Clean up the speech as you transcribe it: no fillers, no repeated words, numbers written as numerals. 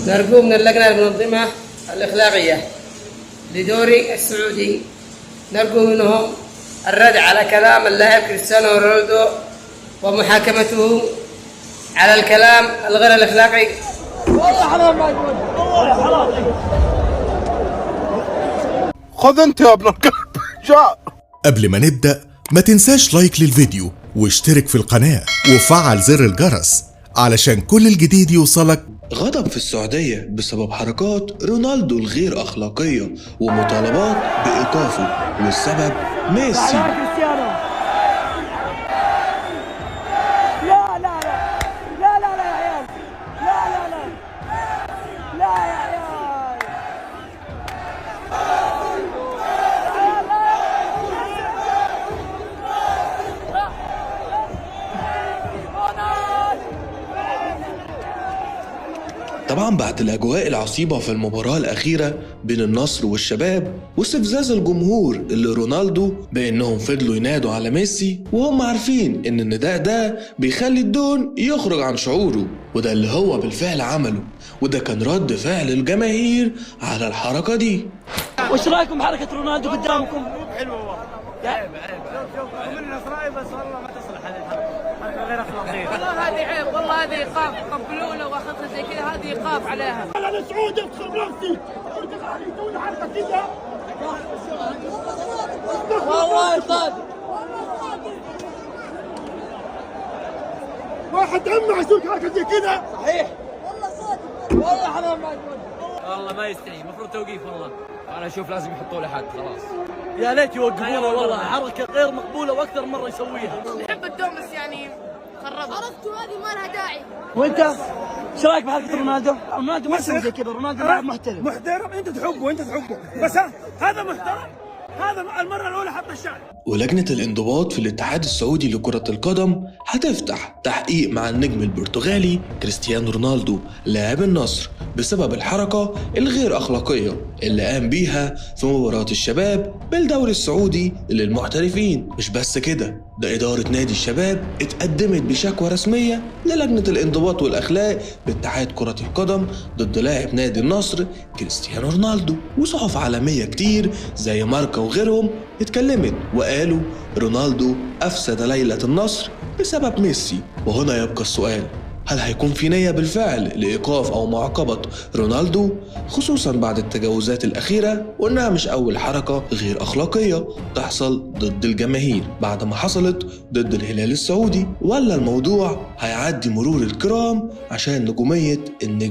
نرجو من اللجنة المنظمة الإخلاقية لدوري السعودي، نرجو منهم الرد على كلام اللاعب كريستيانو رونالدو ومحاكمته على الكلام الغير الإخلاقي. والله حرام ما يقول، والله حرام. خذ انت يا ابن الكلب. جاء. قبل ما نبدأ ما تنساش لايك للفيديو واشترك في القناة وفعل زر الجرس علشان كل الجديد يوصلك. غضب في السعودية بسبب حركات رونالدو الغير أخلاقية ومطالبات بإيقافه، والسبب ميسي. لا لا لا لا لا لا يا عيال، لا لا لا لا يا عيال. طبعا بعد الأجواء العصيبة في المباراة الأخيرة بين النصر والشباب واستفزاز الجمهور اللي رونالدو بأنهم فضلوا ينادوا على ميسي وهم عارفين إن النداء ده بيخلي الدون يخرج عن شعوره، وده اللي هو بالفعل عمله، وده كان رد فعل الجماهير على الحركة دي. وش رايكم بحركة رونالدو قدامكم؟ حلوة والله. عيب شوف من نصراوي بس والله ما تصلح هذه الحركة غير أخلاقية. والله هذه عيب، والله هذه إيقاف، قبلونا واخذها زي كذا، هذه إيقاف عليها. أنا سعودي أدخل بنفسي، يسوون حركة كذا. والله صادق. واحد عمه يسوي حركة زي كذا. صحيح. والله صادق. والله حرام ما يقول. والله ما يستحي، المفروض توقيف والله. أنا أشوف لازم يحطوا له حد خلاص. يا ليت يوقفونه والله، حركة غير مقبولة وأكثر مرة يسويها. نحب الدوم بس يعني خربها. عرفتوا هذه ما لها داعي. وأنت ايش رايك بحركة رونالدو؟ رونالدو ما يسوي زي كذا، رونالدو لاعب محترف. محترم، أنت تحبه بس هذا محترم، هذا المرة الأولى حط الشعر. ولجنة الانضباط في الاتحاد السعودي لكرة القدم هتفتح تحقيق مع النجم البرتغالي كريستيانو رونالدو لاعب النصر بسبب الحركة الغير أخلاقية اللي قام بيها في مباراة الشباب بالدوري السعودي للمحترفين. مش بس كده، ده إدارة نادي الشباب اتقدمت بشكوى رسمية للجنة الانضباط والأخلاق باتحاد كرة القدم ضد لاعب نادي النصر كريستيانو رونالدو، وصحف عالمية كتير زي ماركا وغيرهم اتكلمت وقالوا رونالدو أفسد ليلة النصر بسبب ميسي. وهنا يبقى السؤال، هل هيكون في نية بالفعل لإيقاف أو معاقبة رونالدو، خصوصا بعد التجاوزات الأخيرة وإنها مش أول حركة غير أخلاقية تحصل ضد الجماهير بعد ما حصلت ضد الهلال السعودي، ولا الموضوع هيعدي مرور الكرام عشان نجومية النجم